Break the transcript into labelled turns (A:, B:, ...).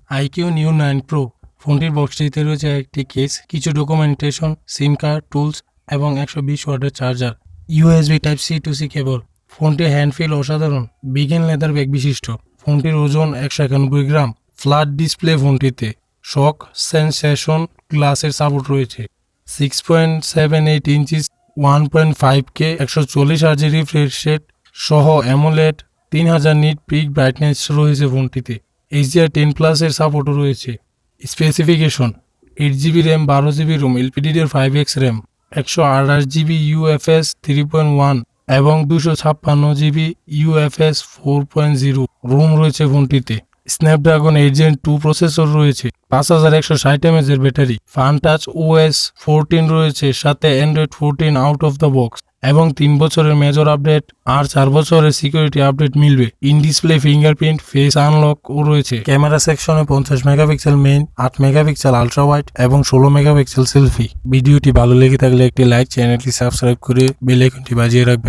A: iQoo New 9 Pro ফোনটির বক্সটিতে রয়েছে একটি কেস, কিছু ডকুমেন্টেশন, সিম কার্ড, টুলস এবং 120 ওয়াটের charger, USB Type-C to C কেবল। ফোনটির হ্যান্ডফিল অসাধারণ, বিগেন লেদার ব্যাগ বিশিষ্ট। ফোনটির ওজন 191 গ্রাম। ফ্ল্যাট ডিসপ্লে ফোনটিতে। শক সেন্সেশন গ্লাসের সাপোর্ট রয়েছে। 6.78 ইঞ্চিস 1.5K 140 হার্জের রিফ্রেশ রেট সহ অ্যামোলেড 3000 নিট পিক ব্রাইটনেস রয়েছে ফোনটিতে। HDR10+ এর সাপোর্টও রয়েছে। Specification: 8GB RAM, 12GB ROM, LPDDR5X RAM, 128GB UFS 3.1 এবং 256GB UFS 4.0 রোম রয়েছে ফোনটিতে। স্ন্যাপড্রাগন 8 Gen 2 প্রসেসর রয়েছে। 5160 mAh এর ব্যাটারি। ফান টাচ OS 14 রয়েছে, সাথে Android 14 out of the box এবং 3 বছরের মেজর আপডেট আর 4 বছরের সিকিউরিটি আপডেট মিলবে। In display fingerprint, face unlock ও রয়েছে। ক্যামেরা সেকশনে 50 megapixel main, 8 megapixel ultra wide এবং 16 মেগাপিক্সেল সেলফি। ভিডিওটি ভালো লেগে থাকলে একটি লাইক, চ্যানেলটি সাবস্ক্রাইব করে বেল আইকনটি বাজিয়ে রাখবেন।